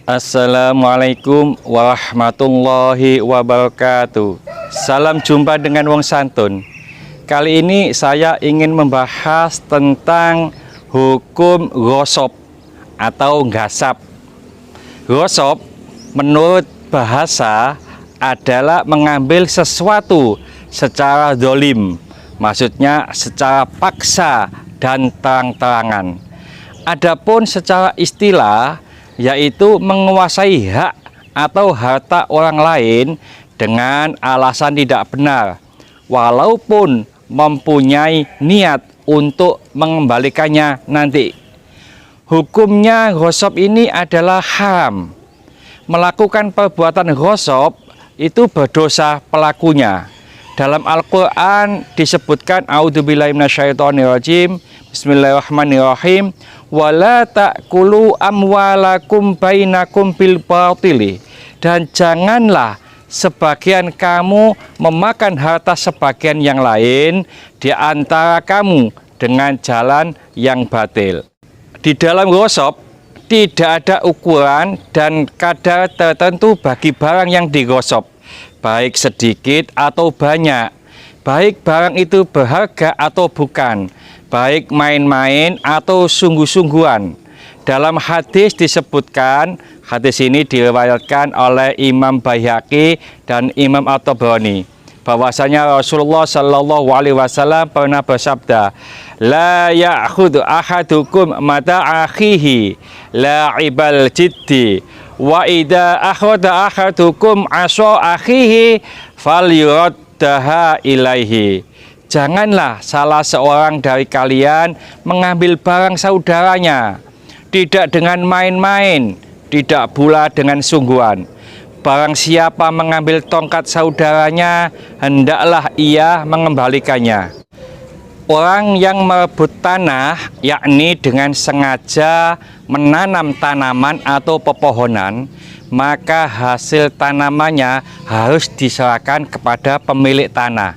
Assalamualaikum warahmatullahi wabarakatuh. Salam jumpa dengan wong santun. Kali ini saya ingin membahas tentang hukum ghosab atau gasab. Ghosab menurut bahasa adalah mengambil sesuatu secara dolim, maksudnya secara paksa dan terang-terangan. Adapun secara istilah yaitu menguasai hak atau harta orang lain dengan alasan tidak benar, walaupun mempunyai niat untuk mengembalikannya nanti. Hukumnya ghosab ini adalah haram. Melakukan perbuatan ghosab itu berdosa pelakunya. Dalam Al-Quran disebutkan, A'udzubillahi minasyaitonirrajim, Bismillahirrahmanirrahim, wala ta'kulu amwalakum bainakum bil batili, dan janganlah sebagian kamu memakan harta sebagian yang lain di antara kamu dengan jalan yang batil. Di dalam ghosab tidak ada ukuran dan kadar tertentu bagi barang yang dighosab, baik sedikit atau banyak, baik barang itu berharga atau bukan, baik main-main atau sungguh-sungguhan. Dalam hadis disebutkan, hadis ini diriwayatkan oleh Imam Baihaqi dan Imam At-Tabrani, bahwasanya Rasulullah Shallallahu Alaihi Wasallam pernah bersabda, la ya'khudhu ahadukum mata akhihi la'ibal jiddi, wa idza akhadha ahadukum asa akhihi falyuraddaha ilaihi. Janganlah salah seorang dari kalian mengambil barang saudaranya tidak dengan main-main, tidak pula dengan sungguhan. Barang siapa mengambil tongkat saudaranya, hendaklah ia mengembalikannya. Orang yang merebut tanah, yakni dengan sengaja menanam tanaman atau pepohonan, maka hasil tanamannya harus diserahkan kepada pemilik tanah.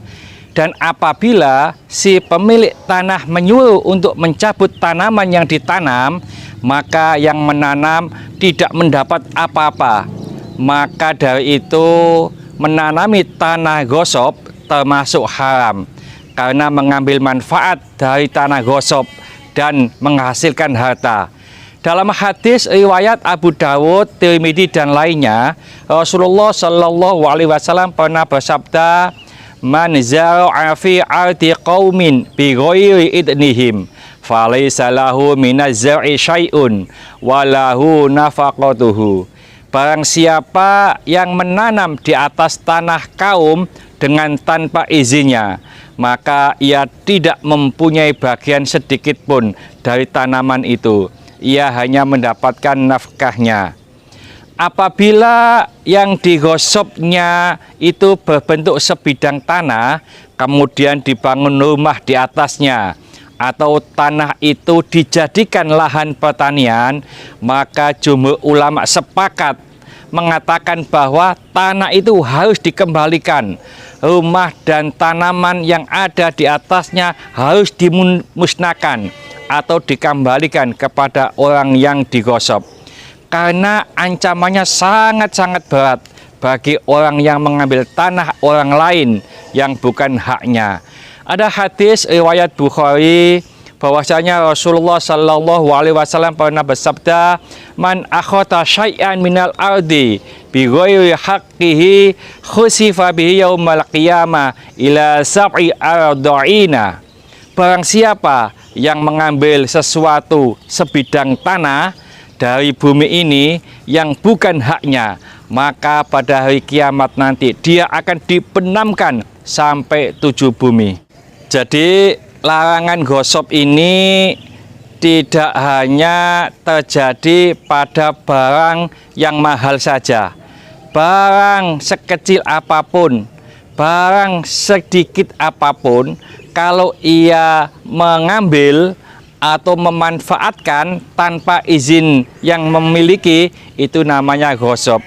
Dan apabila si pemilik tanah menyuruh untuk mencabut tanaman yang ditanam, maka yang menanam tidak mendapat apa-apa. Maka dari itu menanami tanah ghosab termasuk haram, karena mengambil manfaat dari tanah ghosab dan menghasilkan harta. Dalam hadis riwayat Abu Dawud, Tirmidzi dan lainnya, Rasulullah Shallallahu Alaihi Wasallam pernah bersabda, man zara'a fi ardi qaumin bi ghairi idnihim falaysa lahu minaz zar'i syai'un wa lahu nafaqatuhu. Barang siapa yang menanam di atas tanah kaum dengan tanpa izinnya, maka ia tidak mempunyai bagian sedikit pun dari tanaman itu. Ia hanya mendapatkan nafkahnya. Apabila yang dighosabnya itu berbentuk sebidang tanah, kemudian dibangun rumah di atasnya, atau tanah itu dijadikan lahan pertanian, maka jumhur ulama sepakat mengatakan bahwa tanah itu harus dikembalikan. Rumah dan tanaman yang ada di atasnya harus dimusnahkan atau dikembalikan kepada orang yang dighosab, karena ancamannya sangat-sangat berat bagi orang yang mengambil tanah orang lain yang bukan haknya. Ada hadis riwayat Bukhari bahwasanya Rasulullah Shallallahu Alaihi Wasallam pernah bersabda, man akhata syai'an minal ardi bi ghairi haqqihi khusifa bihi yaumal qiyamah ila sab'i arda'ina. Barang siapa yang mengambil sesuatu sebidang tanah dari bumi ini yang bukan haknya, maka pada hari kiamat nanti dia akan dibenamkan sampai 7 bumi. Jadi larangan ghosab ini tidak hanya terjadi pada barang yang mahal saja. Barang sekecil apapun, barang sedikit apapun, kalau ia mengambil atau memanfaatkan tanpa izin yang memiliki, itu namanya ghosab.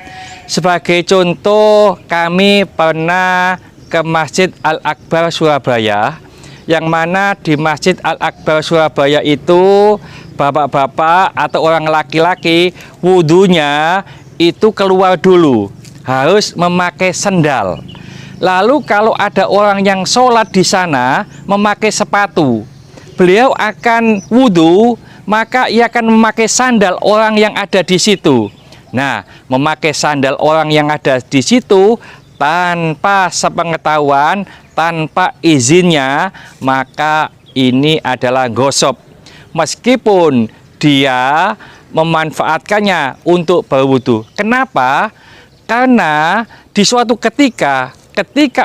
Sebagai contoh, kami pernah ke Masjid Al-Akbar Surabaya yang mana di Masjid Al-Akbar Surabaya itu bapak-bapak atau orang laki-laki wudhunya itu keluar dulu, harus memakai sendal. Lalu kalau ada orang yang sholat di sana memakai sepatu, beliau akan wudhu, maka ia akan memakai sandal orang yang ada di situ. Nah, memakai sandal orang yang ada di situ tanpa sepengetahuan, tanpa izinnya, maka ini adalah gosop. Meskipun dia memanfaatkannya untuk berwudu. Kenapa? Karena di suatu ketika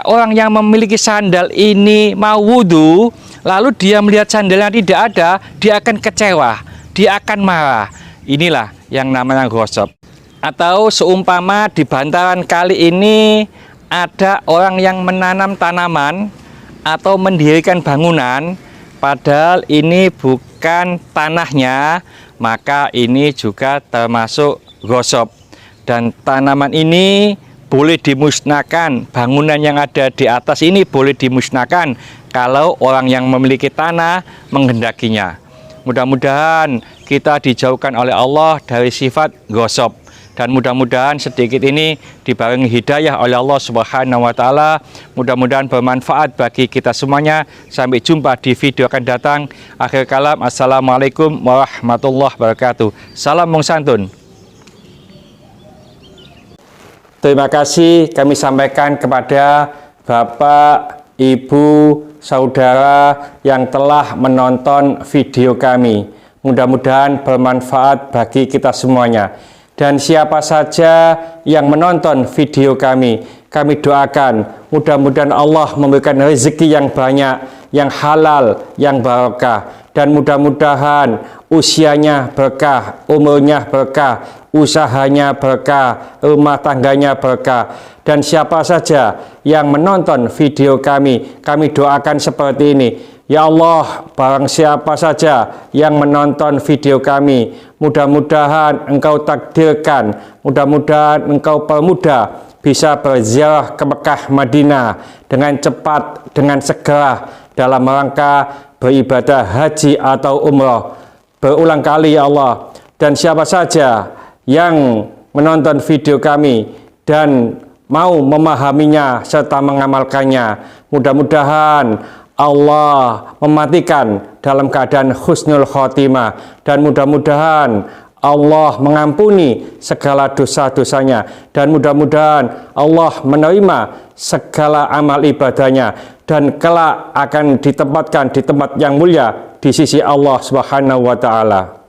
orang yang memiliki sandal ini mau wudu, lalu dia melihat sandalnya tidak ada, dia akan kecewa, dia akan marah. Inilah yang namanya gosop. Atau seumpama di bantaran kali ini ada orang yang menanam tanaman atau mendirikan bangunan, padahal ini bukan tanahnya, maka ini juga termasuk gosop. Dan tanaman ini boleh dimusnahkan, bangunan yang ada di atas ini boleh dimusnahkan kalau orang yang memiliki tanah menghendakinya. Mudah-mudahan kita dijauhkan oleh Allah dari sifat gosop. Dan mudah-mudahan sedikit ini dibarengi hidayah oleh Allah Subhanahu wa Ta'ala. Mudah-mudahan bermanfaat bagi kita semuanya. Sampai jumpa di video akan datang. Akhir kalam, assalamualaikum warahmatullahi wabarakatuh. Salam wong santun. Terima kasih kami sampaikan kepada Bapak, Ibu, Saudara yang telah menonton video kami. Mudah-mudahan bermanfaat bagi kita semuanya. Dan siapa saja yang menonton video kami doakan mudah-mudahan Allah memberikan rezeki yang banyak, yang halal, yang barokah. Dan mudah-mudahan usianya berkah, umurnya berkah, usahanya berkah, rumah tangganya berkah. Dan siapa saja yang menonton video kami doakan seperti ini. Ya Allah, barang siapa saja yang menonton video kami, mudah-mudahan Engkau takdirkan, mudah-mudahan Engkau permudah bisa berziarah ke Mekah Madinah dengan cepat, dengan segera dalam rangka beribadah haji atau umrah berulang kali ya Allah. Dan siapa saja yang menonton video kami dan mau memahaminya serta mengamalkannya, mudah-mudahan Allah mematikan dalam keadaan husnul khotimah, dan mudah-mudahan Allah mengampuni segala dosa-dosanya, dan mudah-mudahan Allah menerima segala amal ibadahnya, dan kelak akan ditempatkan di tempat yang mulia di sisi Allah Subhanahu wa Ta'ala.